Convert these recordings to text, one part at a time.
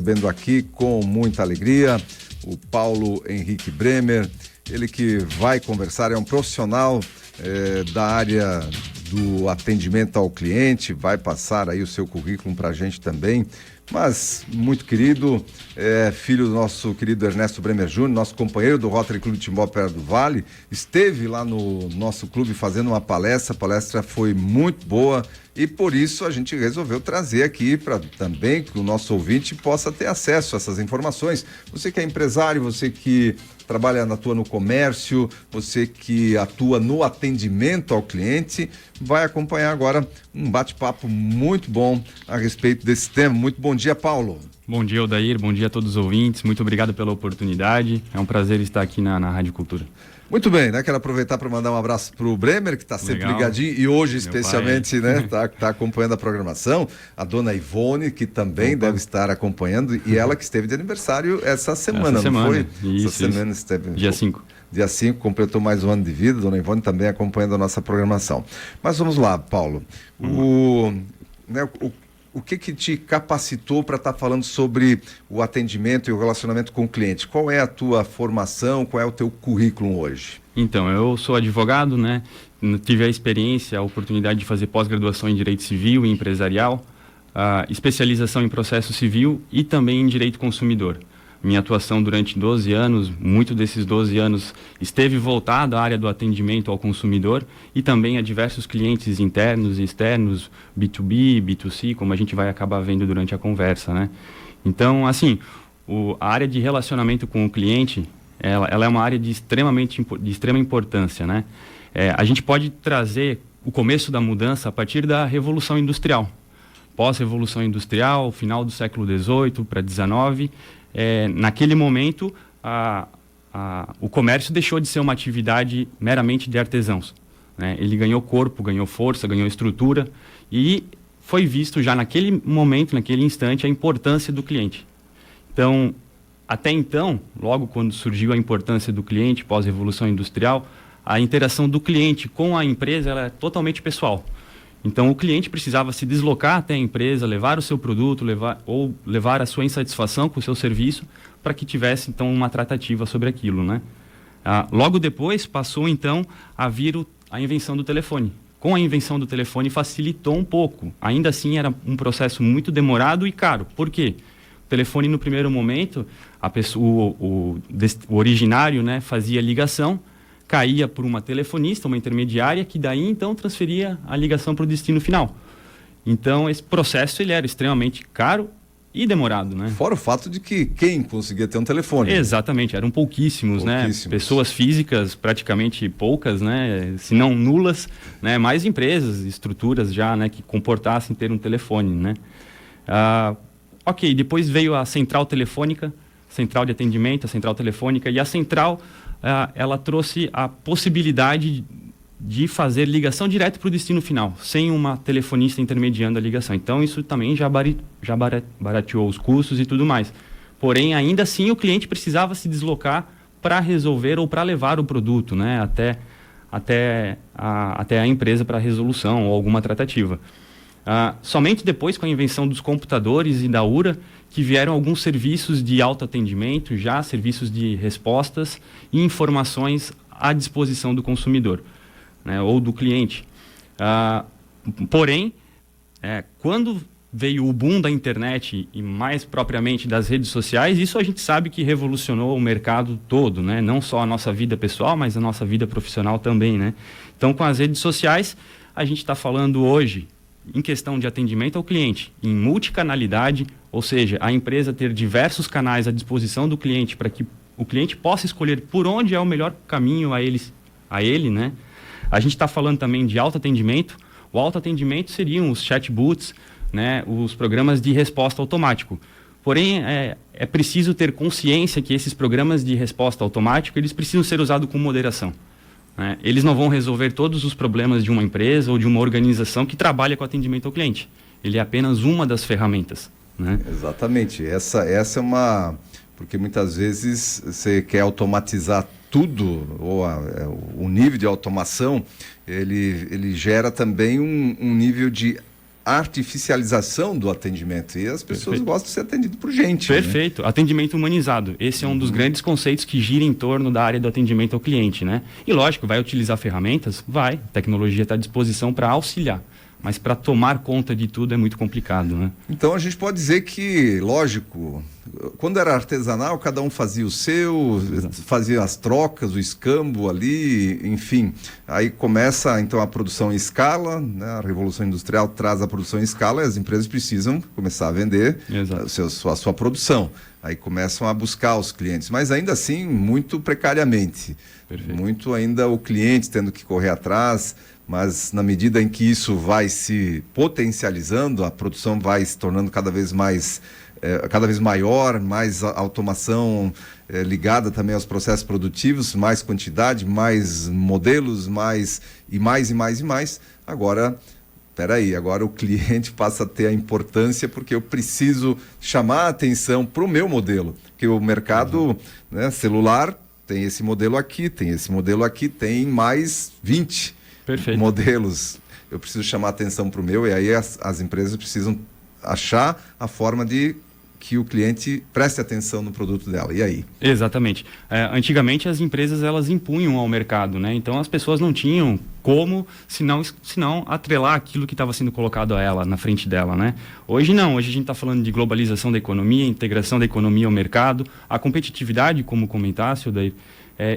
recebendo aqui com muita alegria o Paulo Henrique Bremer, ele que vai conversar, é um profissional da área do atendimento ao cliente, vai passar aí o seu currículo para a gente também, mas muito querido, filho do nosso querido Ernesto Bremer Júnior, nosso companheiro do Rotary Clube de Timbó Pedra do Vale, esteve lá no nosso clube fazendo uma palestra, a palestra foi muito boa e por isso a gente resolveu trazer aqui para também que o nosso ouvinte possa ter acesso a essas informações. Você que é empresário, você que atua no comércio, você que atua no atendimento ao cliente, vai acompanhar agora um bate-papo muito bom a respeito desse tema. Muito bom dia, Paulo. Bom dia, Odair. Bom dia a todos os ouvintes. Muito obrigado pela oportunidade. É um prazer estar aqui na Rádio Cultura. Muito bem, né? Quero aproveitar para mandar um abraço para o Bremer, que está sempre ligadinho e hoje especialmente, né? Tá acompanhando a programação. A dona Ivone, que também deve estar acompanhando, e ela que esteve de aniversário essa semana, não foi? Essa semana esteve... Dia 5. Dia 5, completou mais um ano de vida, dona Ivone também acompanhando a nossa programação. Mas vamos lá, Paulo. O que te capacitou para estar falando sobre o atendimento e o relacionamento com o cliente? Qual é a tua formação, qual é o teu currículo hoje? Então, eu sou advogado, né? Tive a experiência, a oportunidade de fazer pós-graduação em Direito Civil e Empresarial, especialização em Processo Civil e também em Direito Consumidor. Minha atuação durante 12 anos, muito desses 12 anos, esteve voltada à área do atendimento ao consumidor e também a diversos clientes internos e externos, B2B, B2C, como a gente vai acabar vendo durante a conversa, né? Então, assim, a área de relacionamento com o cliente, ela é uma área de extrema importância, né? A gente pode trazer o começo da mudança a partir da Revolução Industrial. Pós-Revolução Industrial, final do século XVIII para XIX, naquele momento, o comércio deixou de ser uma atividade meramente de artesãos, né? Ele ganhou corpo, ganhou força, ganhou estrutura e foi visto já naquele momento, naquele instante, a importância do cliente. Então, até então, logo quando surgiu a importância do cliente, pós-Revolução Industrial, a interação do cliente com a empresa ela é totalmente pessoal. Então, o cliente precisava se deslocar até a empresa, levar o seu produto, levar a sua insatisfação com o seu serviço, para que tivesse, então, uma tratativa sobre aquilo, né? Logo depois, passou, então, a vir a invenção do telefone. Com a invenção do telefone, facilitou um pouco. Ainda assim, era um processo muito demorado e caro. Por quê? O telefone, no primeiro momento, o originário, né, fazia ligação, caía por uma telefonista, uma intermediária, que daí então transferia a ligação para o destino final. Então esse processo ele era extremamente caro e demorado, né? Fora o fato de que quem conseguia ter um telefone. Exatamente, eram pouquíssimos, né? Pessoas físicas praticamente poucas, né? Se não nulas, né? Mais empresas, estruturas já, né? Que comportassem ter um telefone, né? Ok, depois veio a central telefônica, central de atendimento, a central telefônica, e a central ela trouxe a possibilidade de fazer ligação direto para o destino final, sem uma telefonista intermediando a ligação. Então, isso também já barateou os custos e tudo mais. Porém, ainda assim, o cliente precisava se deslocar para resolver ou para levar o produto, né, até a empresa para resolução ou alguma tratativa. Somente depois, com a invenção dos computadores e da URA, que vieram alguns serviços de autoatendimento, já serviços de respostas e informações à disposição do consumidor, né, ou do cliente. Porém, quando veio o boom da internet e mais propriamente das redes sociais, isso a gente sabe que revolucionou o mercado todo, né? Não só a nossa vida pessoal, mas a nossa vida profissional também, né? Então, com as redes sociais, a gente está falando hoje em questão de atendimento ao cliente, em multicanalidade, ou seja, a empresa ter diversos canais à disposição do cliente para que o cliente possa escolher por onde é o melhor caminho a ele, né? A gente está falando também de autoatendimento. O autoatendimento seriam os chatbots, né? Os programas de resposta automático. Porém, é preciso ter consciência que esses programas de resposta automática, eles precisam ser usados com moderação. Eles não vão resolver todos os problemas de uma empresa ou de uma organização que trabalha com atendimento ao cliente. Ele é apenas uma das ferramentas, né? Exatamente. Essa é uma... Porque muitas vezes você quer automatizar tudo, ou o nível de automação, ele gera também um nível de artificialização do atendimento. E as pessoas Perfeito. gostam de ser atendido por gente. Perfeito. Né? Atendimento humanizado. Esse é um dos grandes conceitos que gira em torno da área do atendimento ao cliente, né? E lógico, vai utilizar ferramentas? Vai. A tecnologia está à disposição para auxiliar. Mas para tomar conta de tudo é muito complicado, né? Então a gente pode dizer que, lógico, quando era artesanal, cada um fazia o seu, fazia as trocas, o escambo ali, enfim. Aí começa então a produção em escala, né? A Revolução Industrial traz a produção em escala e as empresas precisam começar a vender a sua produção. Aí começam a buscar os clientes, mas ainda assim muito precariamente. Perfeito. Muito ainda o cliente tendo que correr atrás. Mas na medida em que isso vai se potencializando, a produção vai se tornando cada vez maior, mais automação ligada também aos processos produtivos, mais quantidade, mais modelos, mais. Agora, agora o cliente passa a ter a importância porque eu preciso chamar a atenção para o meu modelo, porque o mercado celular tem esse modelo aqui, tem mais 20 Perfeito. modelos. Eu preciso chamar a atenção para o meu, e aí as empresas precisam achar a forma de que o cliente preste atenção no produto dela. E aí? Exatamente. Antigamente as empresas elas impunham ao mercado, né? Então as pessoas não tinham como, senão atrelar aquilo que estava sendo colocado a ela, na frente dela, né? Hoje não. Hoje a gente está falando de globalização da economia, integração da economia ao mercado, a competitividade, como comentasse, Odair.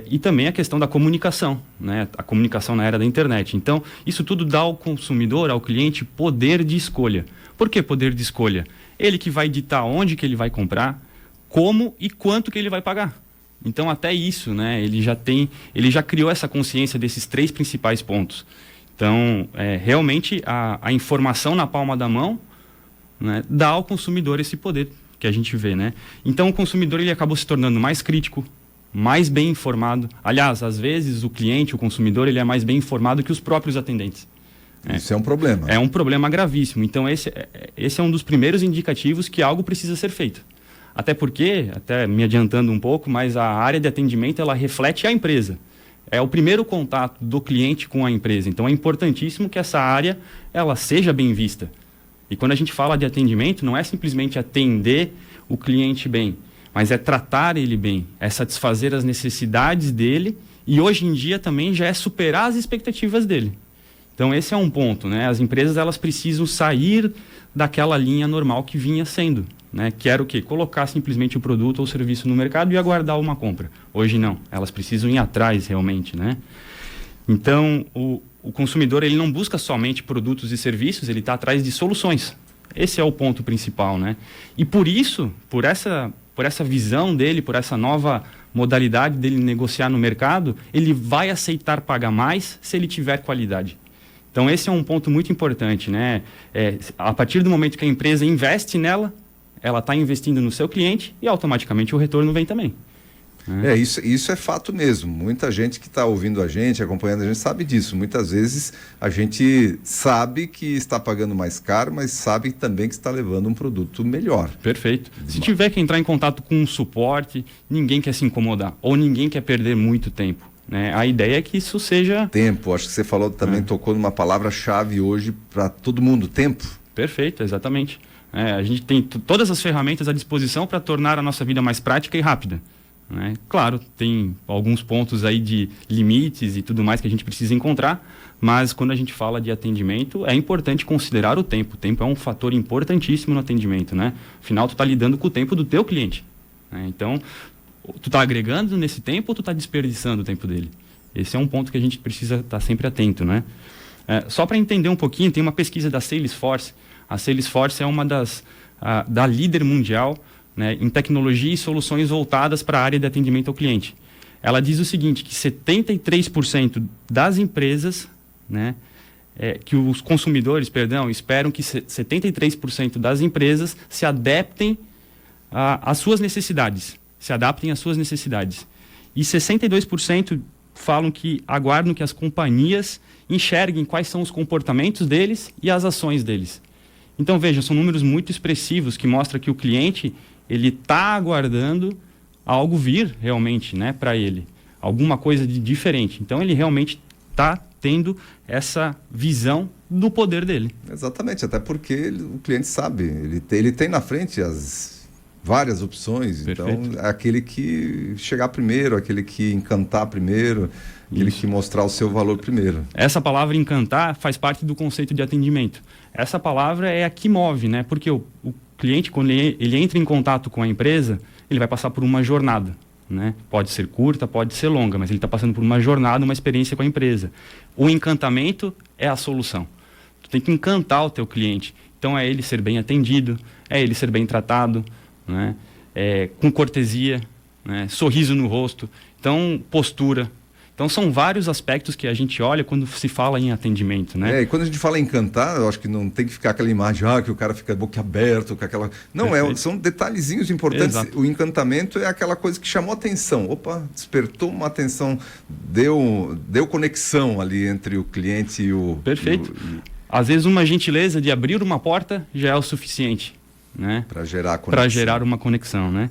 E também a questão da comunicação, né? A comunicação na era da internet. Então, isso tudo dá ao consumidor, ao cliente, poder de escolha. Por que poder de escolha? Ele que vai ditar onde que ele vai comprar, como e quanto que ele vai pagar. Então, até isso, né? Ele já criou essa consciência desses 3 principais pontos. Então, realmente, a informação na palma da mão, né, dá ao consumidor esse poder que a gente vê, né? Então, o consumidor ele acabou se tornando mais crítico, mais bem informado. Aliás, às vezes o cliente, o consumidor, ele é mais bem informado que os próprios atendentes. Isso é um problema. É um problema gravíssimo. Então, esse é um dos primeiros indicativos que algo precisa ser feito. Até porque, até me adiantando um pouco, mas a área de atendimento, ela reflete a empresa. É o primeiro contato do cliente com a empresa. Então, é importantíssimo que essa área ela seja bem vista. E quando a gente fala de atendimento, não é simplesmente atender o cliente bem, mas é tratar ele bem, é satisfazer as necessidades dele e hoje em dia também já é superar as expectativas dele. Então esse é um ponto, né? As empresas elas precisam sair daquela linha normal que vinha sendo, né? Que era o quê? Colocar simplesmente o produto ou o serviço no mercado e aguardar uma compra. Hoje não, elas precisam ir atrás realmente, né? Então o consumidor ele não busca somente produtos e serviços, ele está atrás de soluções. Esse é o ponto principal, né? E por isso, por essa visão dele, por essa nova modalidade dele negociar no mercado, ele vai aceitar pagar mais se ele tiver qualidade. Então, esse é um ponto muito importante, né? A partir do momento que a empresa investe nela, ela está investindo no seu cliente e automaticamente o retorno vem também. Isso é fato mesmo. Muita gente que está ouvindo a gente, acompanhando a gente, sabe disso. Muitas vezes a gente sabe que está pagando mais caro, mas sabe também que está levando um produto melhor. Perfeito. Se tiver que entrar em contato com um suporte, ninguém quer se incomodar ou ninguém quer perder muito tempo, né? A ideia é que isso seja... Tempo. Acho que você falou também, tocou numa palavra-chave hoje para todo mundo, tempo. Perfeito, exatamente. A gente tem todas as ferramentas à disposição para tornar a nossa vida mais prática e rápida. Né? Claro, tem alguns pontos aí de limites e tudo mais que a gente precisa encontrar, mas quando a gente fala de atendimento, é importante considerar o tempo. O tempo é um fator importantíssimo no atendimento, né? Afinal, tu está lidando com o tempo do teu cliente, né? Então, tu está agregando nesse tempo ou tu está desperdiçando o tempo dele? Esse é um ponto que a gente precisa estar sempre atento, né? Só para entender um pouquinho, tem uma pesquisa da Salesforce. A Salesforce é uma da líder mundial, né, em tecnologia e soluções voltadas para a área de atendimento ao cliente. Ela diz o seguinte, que 73% das empresas, né, que os consumidores, esperam que 73% das empresas se adaptem às suas necessidades. E 62% falam que aguardam que as companhias enxerguem quais são os comportamentos deles e as ações deles. Então, veja, são números muito expressivos que mostram que o cliente ele está aguardando algo vir realmente, né, para ele. Alguma coisa de diferente. Então, ele realmente está tendo essa visão do poder dele. Exatamente, até porque o cliente sabe, ele tem na frente as várias opções. Perfeito. Então é aquele que chegar primeiro, aquele que encantar primeiro, aquele que mostrar o seu valor primeiro. Essa palavra encantar faz parte do conceito de atendimento. Essa palavra é a que move, né? Porque o cliente, quando ele entra em contato com a empresa, ele vai passar por uma jornada, né? Pode ser curta, pode ser longa, mas ele está passando por uma jornada, uma experiência com a empresa. O encantamento é a solução. Tu tem que encantar o teu cliente. Então é ele ser bem atendido, é ele ser bem tratado, né? Com cortesia, né? Sorriso no rosto, então postura. Então são vários aspectos que a gente olha quando se fala em atendimento, né? E quando a gente fala em encantar, eu acho que não tem que ficar aquela imagem, que o cara fica boca aberta, com aquela... Não, são detalhezinhos importantes. Exato. O encantamento é aquela coisa que chamou atenção. Opa, despertou uma atenção, deu conexão ali entre o cliente e o... Perfeito. Às vezes uma gentileza de abrir uma porta já é o suficiente, né? Para gerar conexão. Para gerar uma conexão, né?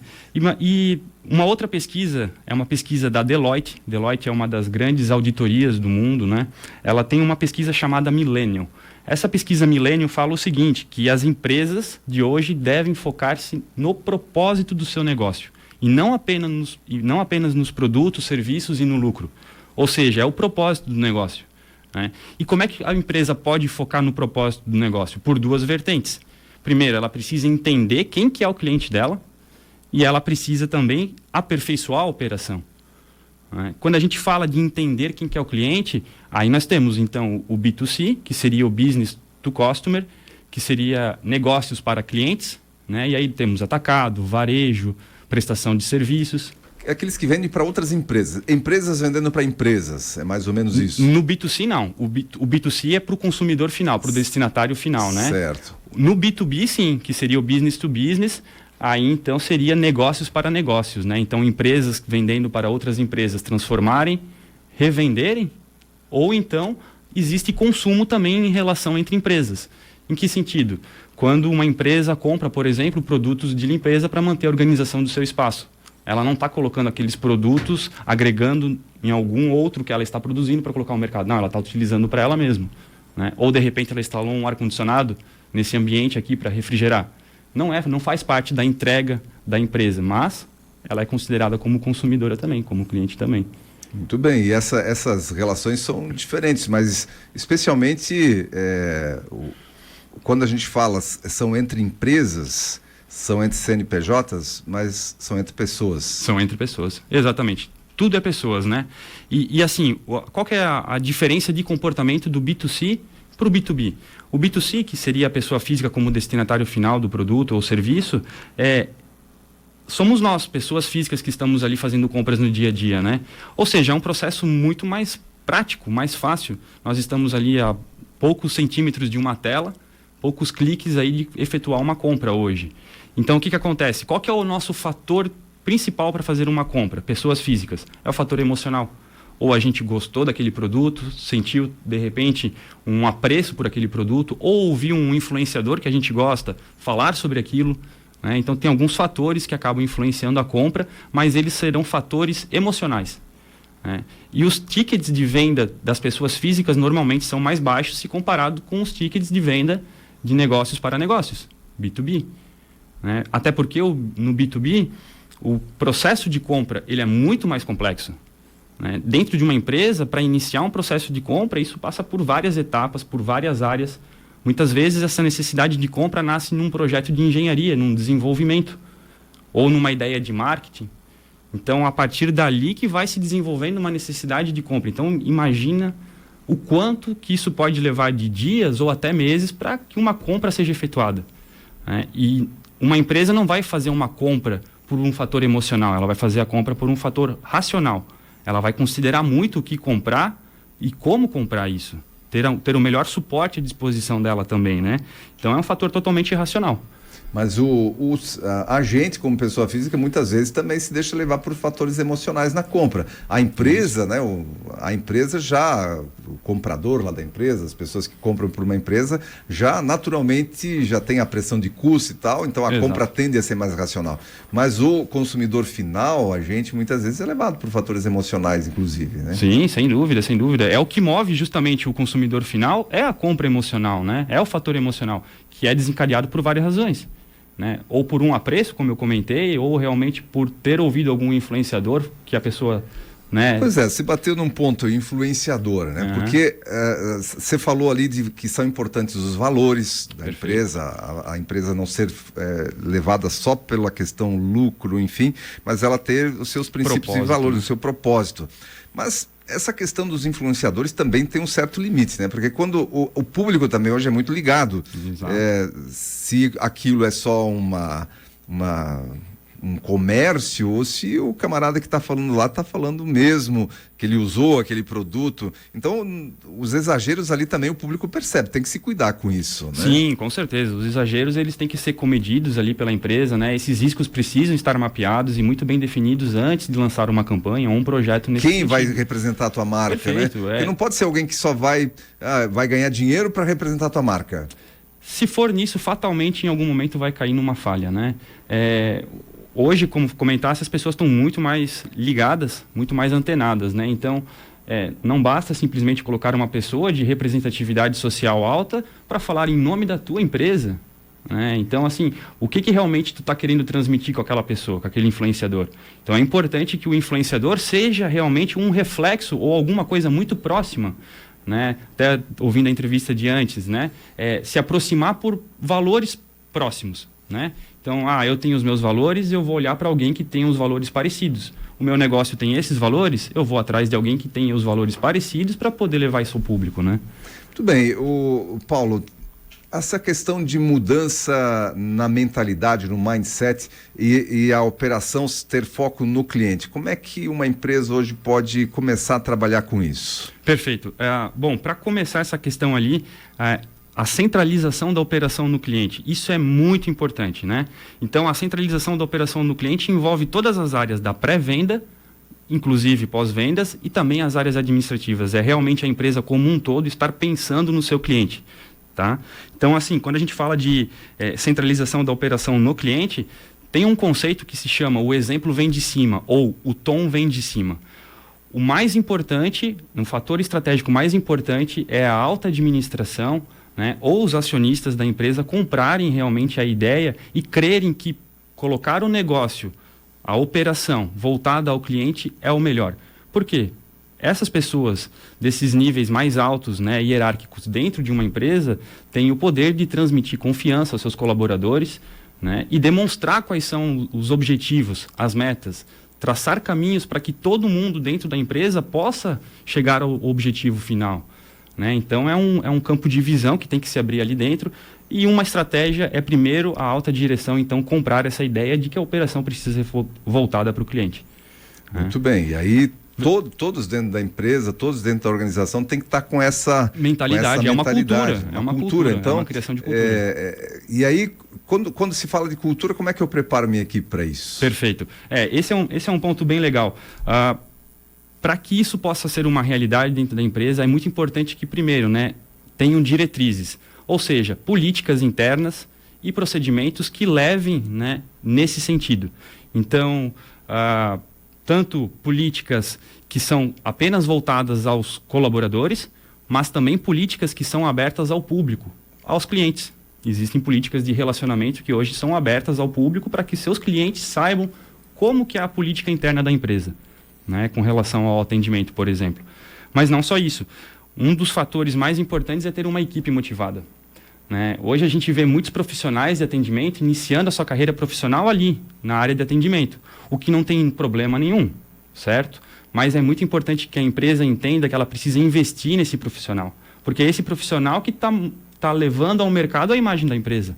E uma outra pesquisa é uma pesquisa da Deloitte. Deloitte é uma das grandes auditorias do mundo, né? Ela tem uma pesquisa chamada Millennium. Essa pesquisa Millennium fala o seguinte, que as empresas de hoje devem focar-se no propósito do seu negócio e não apenas nos produtos, serviços e no lucro. Ou seja, é o propósito do negócio, né? E como é que a empresa pode focar no propósito do negócio? Por duas vertentes. Primeiro, ela precisa entender quem que é o cliente dela e ela precisa também aperfeiçoar a operação, né? Quando a gente fala de entender quem que é o cliente, aí nós temos então o B2C, que seria o Business to Customer, que seria negócios para clientes, né? E aí temos atacado, varejo, prestação de serviços. Aqueles que vendem para outras empresas. Empresas vendendo para empresas, é mais ou menos isso? No B2C, não. O B2C é para o consumidor final, para o destinatário final, né? Certo. No B2B, sim, que seria o business to business, aí então seria negócios para negócios, né? Então empresas vendendo para outras empresas transformarem, revenderem, ou então existe consumo também em relação entre empresas. Em que sentido? Quando uma empresa compra, por exemplo, produtos de limpeza para manter a organização do seu espaço. Ela não está colocando aqueles produtos, agregando em algum outro que ela está produzindo para colocar no mercado. Não, ela está utilizando para ela mesma, né? Ou, de repente, ela instalou um ar-condicionado nesse ambiente aqui para refrigerar. Não faz parte da entrega da empresa, mas ela é considerada como consumidora também, como cliente também. Muito bem, e essas relações são diferentes, mas especialmente quando a gente fala são entre empresas... São entre CNPJs, mas são entre pessoas. São entre pessoas, exatamente. Tudo é pessoas, né? E assim, qual que é a diferença de comportamento do B2C para o B2B? O B2C, que seria a pessoa física como destinatário final do produto ou serviço, somos nós, pessoas físicas que estamos ali fazendo compras no dia a dia, né? Ou seja, é um processo muito mais prático, mais fácil. Nós estamos ali a poucos centímetros de uma tela, poucos cliques aí de efetuar uma compra hoje. Então, o que acontece? Qual que é o nosso fator principal para fazer uma compra? Pessoas físicas. É o fator emocional. Ou a gente gostou daquele produto, sentiu, de repente, um apreço por aquele produto, ou ouviu um influenciador que a gente gosta falar sobre aquilo, né? Então, tem alguns fatores que acabam influenciando a compra, mas eles serão fatores emocionais, né? E os tickets de venda das pessoas físicas normalmente são mais baixos se comparado com os tickets de venda de negócios para negócios, B2B. Né? Até porque no B2B, o processo de compra ele é muito mais complexo, né? Dentro de uma empresa, para iniciar um processo de compra, isso passa por várias etapas, por várias áreas. Muitas vezes essa necessidade de compra nasce num projeto de engenharia, num desenvolvimento, ou numa ideia de marketing. Então, a partir dali que vai se desenvolvendo uma necessidade de compra. Então, imagina o quanto que isso pode levar de dias ou até meses para que uma compra seja efetuada, né? E uma empresa não vai fazer uma compra por um fator emocional, ela vai fazer a compra por um fator racional. Ela vai considerar muito o que comprar e como comprar isso. Ter o melhor suporte à disposição dela também, né? Então é um fator totalmente racional. Mas a gente, como pessoa física, muitas vezes também se deixa levar por fatores emocionais na compra. A empresa, né? A empresa já comprador lá da empresa, as pessoas que compram por uma empresa, já naturalmente já tem a pressão de custo e tal, então a Exato. compra tende a ser mais racional. Mas o consumidor final, a gente muitas vezes é levado por fatores emocionais, inclusive, né? Sim, sem dúvida, sem dúvida. É o que move justamente o consumidor final, é a compra emocional, né? É o fator emocional, que é desencadeado por várias razões, né? Ou por um apreço, como eu comentei, ou realmente por ter ouvido algum influenciador que a pessoa, né? Pois é, você bateu num ponto influenciador, né? Uhum. Porque você falou ali de que são importantes os valores da Perfeito. empresa, a empresa não ser levada só pela questão lucro, enfim, mas ela ter os seus princípios Propósito, e valores, né? o seu propósito. Mas essa questão dos influenciadores também tem um certo limite, né? Porque quando o público também hoje é muito ligado, Exato. se aquilo é só um comércio, ou se o camarada que está falando lá está falando mesmo que ele usou aquele produto. Então, os exageros ali também o público percebe, tem que se cuidar com isso, né? Sim, com certeza. Os exageros, eles têm que ser comedidos ali pela empresa, né? Esses riscos precisam estar mapeados e muito bem definidos antes de lançar uma campanha ou um projeto nesse Quem sentido. vai representar a tua marca, Perfeito, né? é. Porque não pode ser alguém que só vai ganhar dinheiro para representar a tua marca. Se for nisso, fatalmente, em algum momento vai cair numa falha, né? Hoje, como comentasse, as pessoas estão muito mais ligadas, muito mais antenadas, né? Então, não basta simplesmente colocar uma pessoa de representatividade social alta para falar em nome da tua empresa, né? Então, assim, o que realmente tu está querendo transmitir com aquela pessoa, com aquele influenciador? Então, é importante que o influenciador seja realmente um reflexo ou alguma coisa muito próxima, né? Até ouvindo a entrevista de antes, né? Se aproximar por valores próximos, né? Então, eu tenho os meus valores, eu vou olhar para alguém que tem os valores parecidos. O meu negócio tem esses valores, eu vou atrás de alguém que tenha os valores parecidos para poder levar isso ao público, né? Muito bem, o Paulo, essa questão de mudança na mentalidade, no mindset e a operação ter foco no cliente, como é que uma empresa hoje pode começar a trabalhar com isso? Perfeito. Bom, para começar essa questão ali, a centralização da operação no cliente, isso é muito importante, né? Então, a centralização da operação no cliente envolve todas as áreas da pré-venda, inclusive pós-vendas, e também as áreas administrativas. É realmente a empresa como um todo estar pensando no seu cliente, tá? Então, assim, quando a gente fala de centralização da operação no cliente, tem um conceito que se chama o exemplo vem de cima, ou o tom vem de cima. O mais importante, um fator estratégico mais importante é a alta administração, né, ou os acionistas da empresa comprarem realmente a ideia e crerem que colocar o negócio, a operação voltada ao cliente é o melhor. Por quê? Essas pessoas desses níveis mais altos, né, hierárquicos dentro de uma empresa têm o poder de transmitir confiança aos seus colaboradores, né, e demonstrar quais são os objetivos, as metas, traçar caminhos para que todo mundo dentro da empresa possa chegar ao objetivo final, né? Então, é um campo de visão que tem que se abrir ali dentro, e uma estratégia é, primeiro, a alta direção, então, comprar essa ideia de que a operação precisa ser voltada para o cliente. Muito bem, e aí todos dentro da empresa, todos dentro da organização tem que estar com essa mentalidade, é uma cultura, então, é uma criação de cultura. E aí, quando se fala de cultura, como é que eu preparo minha equipe para isso? Perfeito. Esse é um ponto bem legal. Para que isso possa ser uma realidade dentro da empresa, é muito importante que, primeiro, né, tenham diretrizes, ou seja, políticas internas e procedimentos que levem, né, nesse sentido. Então, tanto políticas que são apenas voltadas aos colaboradores, mas também políticas que são abertas ao público, aos clientes. Existem políticas de relacionamento que hoje são abertas ao público para que seus clientes saibam como que é a política interna da empresa, né, com relação ao atendimento, por exemplo. Mas não só isso. Um dos fatores mais importantes é ter uma equipe motivada, né? Hoje a gente vê muitos profissionais de atendimento iniciando a sua carreira profissional ali, na área de atendimento, o que não tem problema nenhum, certo? Mas é muito importante que a empresa entenda que ela precisa investir nesse profissional, porque é esse profissional que está levando ao mercado a imagem da empresa,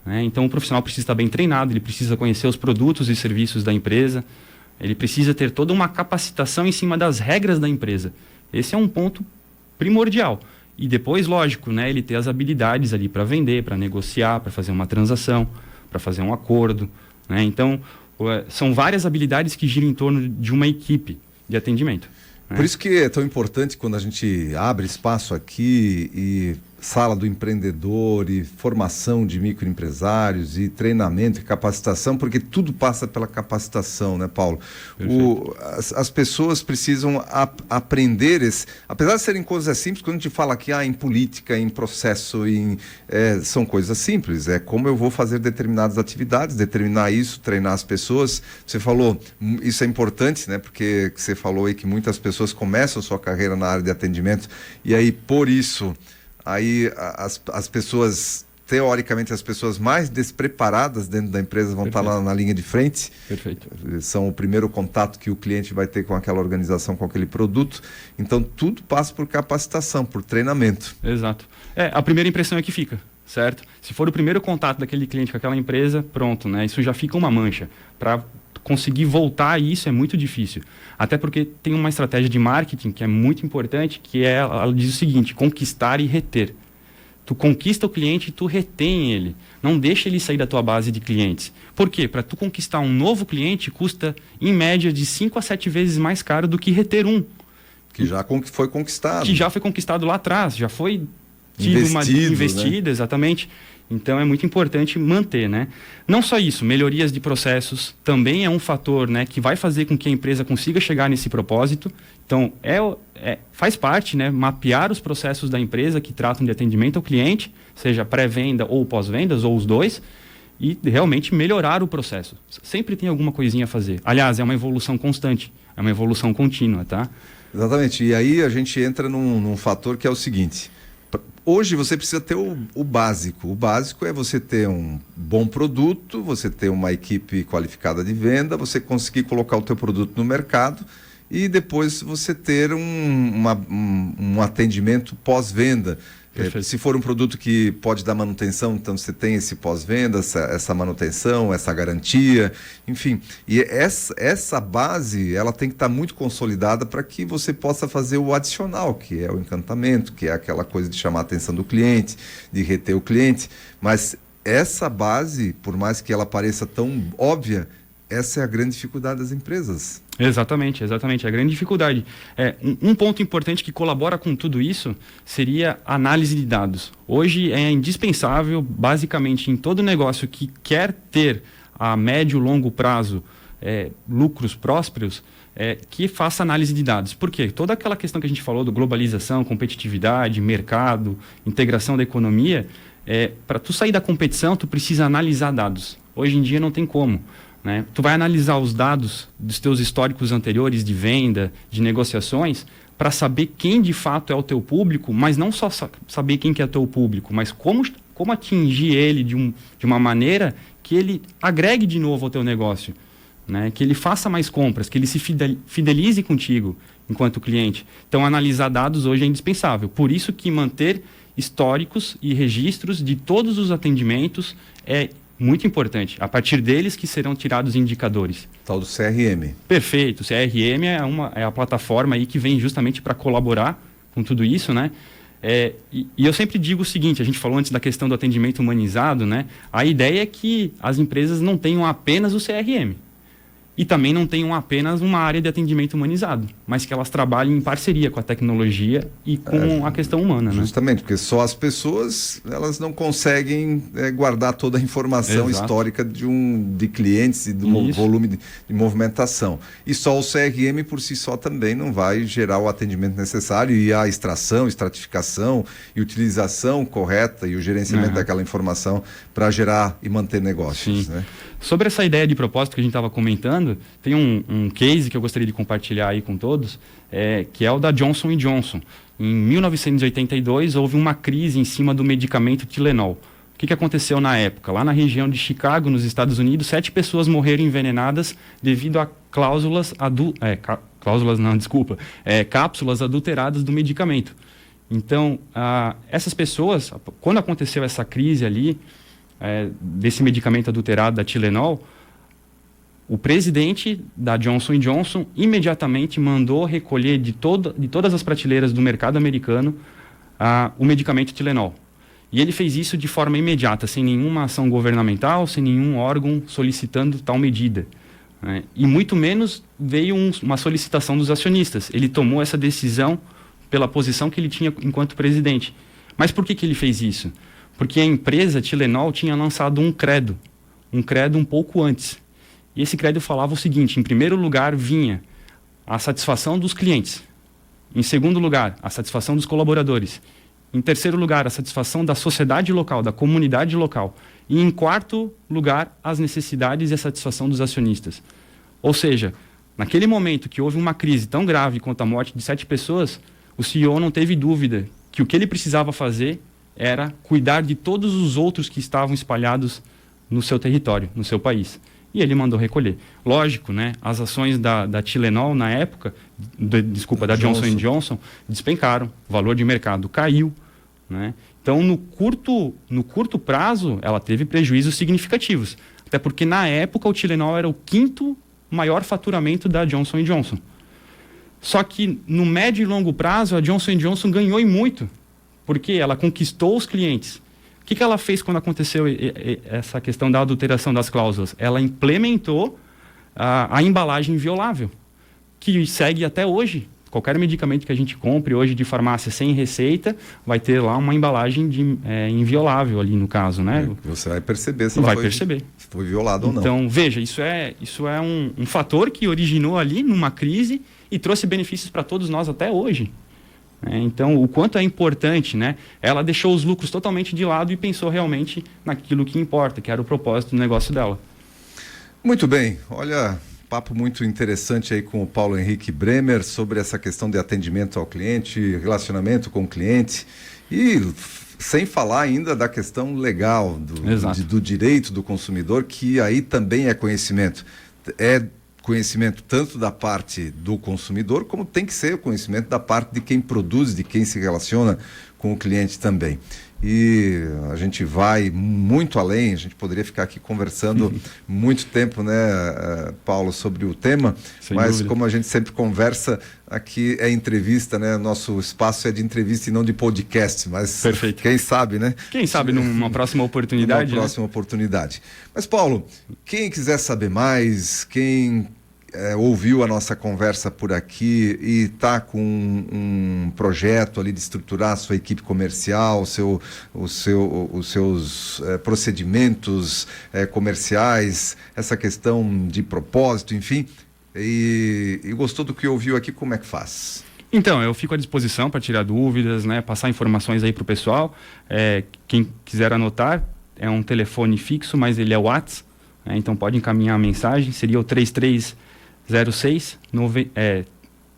né? Então o profissional precisa estar bem treinado, ele precisa conhecer os produtos e serviços da empresa, ele precisa ter toda uma capacitação em cima das regras da empresa. Esse é um ponto primordial. E depois, lógico, né, ele ter as habilidades ali para vender, para negociar, para fazer uma transação, para fazer um acordo, né? Então, são várias habilidades que giram em torno de uma equipe de atendimento, Por isso que é tão importante quando a gente abre espaço aqui e sala do empreendedor e formação de microempresários e treinamento e capacitação, porque tudo passa pela capacitação, né, Paulo? As pessoas precisam aprender, apesar de serem coisas simples, quando a gente fala aqui em política, em processo, são coisas simples, é como eu vou fazer determinadas atividades, determinar isso, treinar as pessoas. Você falou, isso é importante, né, porque você falou aí que muitas pessoas começam a sua carreira na área de atendimento e aí, por isso, aí as pessoas, teoricamente, as pessoas mais despreparadas dentro da empresa vão estar lá na linha de frente. Perfeito. São o primeiro contato que o cliente vai ter com aquela organização, com aquele produto. Então, tudo passa por capacitação, por treinamento. Exato. A primeira impressão é que fica, certo? Se for o primeiro contato daquele cliente com aquela empresa, pronto, né? Isso já fica uma mancha. Para conseguir voltar a isso é muito difícil. Até porque tem uma estratégia de marketing que é muito importante, que ela diz o seguinte: conquistar e reter. Tu conquista o cliente e tu retém ele. Não deixa ele sair da tua base de clientes. Por quê? Para tu conquistar um novo cliente custa, em média, de 5 a 7 vezes mais caro do que reter um. Que já foi conquistado. Que já foi conquistado lá atrás, já foi tido uma investida, né? Exatamente. Então é muito importante manter, né? Não só isso, melhorias de processos também é um fator, né, que vai fazer com que a empresa consiga chegar nesse propósito. Então faz parte, né, mapear os processos da empresa que tratam de atendimento ao cliente, seja pré-venda ou pós-vendas, ou os dois, e realmente melhorar o processo. Sempre tem alguma coisinha a fazer. Aliás, é uma evolução constante, é uma evolução contínua, tá? Exatamente. E aí a gente entra num fator que é o seguinte: hoje você precisa ter o básico. O básico é você ter um bom produto, você ter uma equipe qualificada de venda, você conseguir colocar o teu produto no mercado e depois você ter um atendimento pós-venda. Se for um produto que pode dar manutenção, então você tem esse pós-venda, essa manutenção, essa garantia, enfim. E essa base, ela tem que estar muito consolidada para que você possa fazer o adicional, que é o encantamento, que é aquela coisa de chamar a atenção do cliente, de reter o cliente. Mas essa base, por mais que ela pareça tão óbvia, essa é a grande dificuldade das empresas. Exatamente, a grande dificuldade. Um ponto importante que colabora com tudo isso seria a análise de dados. Hoje é indispensável, basicamente, em todo negócio que quer ter a médio e longo prazo lucros prósperos, que faça análise de dados. Por quê? Toda aquela questão que a gente falou do globalização, competitividade, mercado, integração da economia, para tu sair da competição, tu precisa analisar dados. Hoje em dia não tem como. Né? Tu vai analisar os dados dos teus históricos anteriores de venda, de negociações, para saber quem de fato é o teu público, mas não só saber quem que é o teu público, mas como atingir ele de uma maneira que ele agregue de novo ao teu negócio, né? Que ele faça mais compras, que ele se fidelize contigo enquanto cliente. Então, analisar dados hoje é indispensável. Por isso que manter históricos e registros de todos os atendimentos é muito importante. A partir deles que serão tirados indicadores. Tal do CRM. Perfeito. O CRM é a plataforma aí que vem justamente para colaborar com tudo isso, né? E eu sempre digo o seguinte: a gente falou antes da questão do atendimento humanizado, né? A ideia é que as empresas não tenham apenas o CRM. E também não tenham apenas uma área de atendimento humanizado, mas que elas trabalhem em parceria com a tecnologia e com a questão humana. Justamente, né? Porque só as pessoas elas não conseguem guardar toda a informação histórica de clientes e do volume de movimentação. E só o CRM por si só também não vai gerar o atendimento necessário e a extração, estratificação e utilização correta e o gerenciamento daquela informação para gerar e manter negócios. Né? Sobre essa ideia de propósito que a gente estava comentando, tem um case que eu gostaria de compartilhar aí com todos, que é o da Johnson & Johnson. Em 1982, houve uma crise em cima do medicamento Tylenol. O que aconteceu na época? Lá na região de Chicago, nos Estados Unidos, 7 pessoas morreram envenenadas devido a cápsulas adulteradas do medicamento. Então, essas pessoas, quando aconteceu essa crise ali, desse medicamento adulterado da Tylenol, o presidente da Johnson & Johnson imediatamente mandou recolher de todas as prateleiras do mercado americano o medicamento Tylenol. E ele fez isso de forma imediata, sem nenhuma ação governamental, sem nenhum órgão solicitando tal medida. né? E muito menos veio uma solicitação dos acionistas. Ele tomou essa decisão pela posição que ele tinha enquanto presidente. Mas por que ele fez isso? Porque a empresa Tilenol tinha lançado um credo um pouco antes. E esse credo falava o seguinte: em primeiro lugar vinha a satisfação dos clientes, em segundo lugar a satisfação dos colaboradores, em terceiro lugar a satisfação da sociedade local, da comunidade local, e em quarto lugar as necessidades e a satisfação dos acionistas. Ou seja, naquele momento que houve uma crise tão grave quanto a morte de 7 pessoas, o CEO não teve dúvida que o que ele precisava fazer era cuidar de todos os outros que estavam espalhados no seu território, no seu país. E ele mandou recolher. Lógico, né? As ações da Tilenol na época, da Johnson & Johnson, despencaram, o valor de mercado caiu, né? Então, no curto prazo, ela teve prejuízos significativos. Até porque, na época, o Tilenol era o 5º maior faturamento da Johnson & Johnson. Só que, no médio e longo prazo, a Johnson & Johnson ganhou e muito, porque ela conquistou os clientes. O que ela fez quando aconteceu essa questão da adulteração das cláusulas? Ela implementou a embalagem inviolável, que segue até hoje. Qualquer medicamento que a gente compre hoje de farmácia sem receita, vai ter lá uma embalagem inviolável ali no caso, né? Você vai perceber se foi violado ou não. Então, veja, isso é um fator que originou ali numa crise e trouxe benefícios para todos nós até hoje. Então, o quanto é importante, né? Ela deixou os lucros totalmente de lado e pensou realmente naquilo que importa, que era o propósito do negócio dela. Muito bem, olha, papo muito interessante aí com o Paulo Henrique Bremer sobre essa questão de atendimento ao cliente, relacionamento com o cliente e sem falar ainda da questão legal do direito do consumidor, que aí também é conhecimento. É conhecimento tanto da parte do consumidor, como tem que ser o conhecimento da parte de quem produz, de quem se relaciona com o cliente também. E a gente vai muito além, a gente poderia ficar aqui conversando muito tempo, né, Paulo, sobre o tema, sem mas dúvida. Como a gente sempre conversa, aqui é entrevista, né, nosso espaço é de entrevista e não de podcast, mas perfeito. Quem sabe, né? Quem sabe numa próxima oportunidade. Numa próxima oportunidade. Mas, Paulo, quem quiser saber mais, quem ouviu a nossa conversa por aqui e está com um projeto ali de estruturar a sua equipe comercial, os seus procedimentos comerciais, essa questão de propósito, enfim, e gostou do que ouviu aqui, como é que faz? Então, eu fico à disposição para tirar dúvidas, né, passar informações aí para o pessoal. Quem quiser anotar, é um telefone fixo, mas ele é WhatsApp, né, então pode encaminhar a mensagem, seria o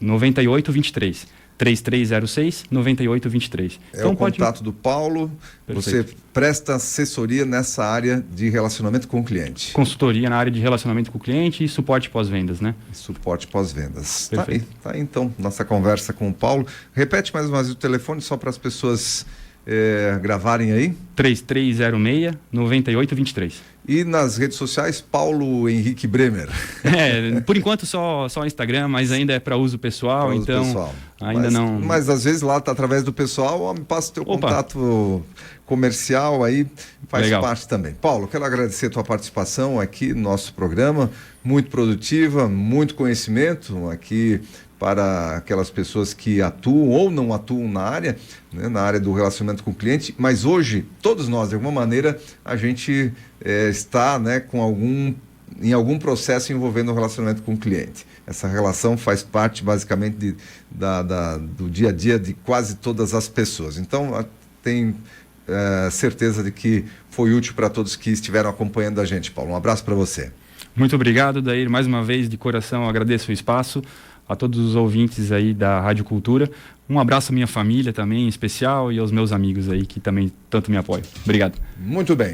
9823. 3306-9823. Então, o contato do Paulo. Perfeito. Você presta assessoria nessa área de relacionamento com o cliente. Consultoria na área de relacionamento com o cliente e suporte pós-vendas, né? Suporte pós-vendas. Tá aí então, nossa conversa com o Paulo. Repete mais uma vez o telefone só para as pessoas gravarem aí. 3306-9823. E nas redes sociais, Paulo Henrique Bremer. Por enquanto só o Instagram, mas ainda é para uso pessoal, ainda não... Mas às vezes lá tá através do pessoal, me passa o teu contato comercial aí, faz parte também. Paulo, quero agradecer a tua participação aqui no nosso programa, muito produtiva, muito conhecimento aqui para aquelas pessoas que atuam ou não atuam na área, né, na área do relacionamento com o cliente, mas hoje, todos nós, de alguma maneira, a gente está, né, em algum processo envolvendo o relacionamento com o cliente. Essa relação faz parte, basicamente, do dia a dia de quase todas as pessoas. Então, tenho certeza de que foi útil para todos que estiveram acompanhando a gente, Paulo. Um abraço para você. Muito obrigado, Dair. Mais uma vez, de coração, agradeço o espaço. A todos os ouvintes aí da Rádio Cultura. Um abraço à minha família também, em especial, e aos meus amigos aí que também tanto me apoiam. Obrigado. Muito bem.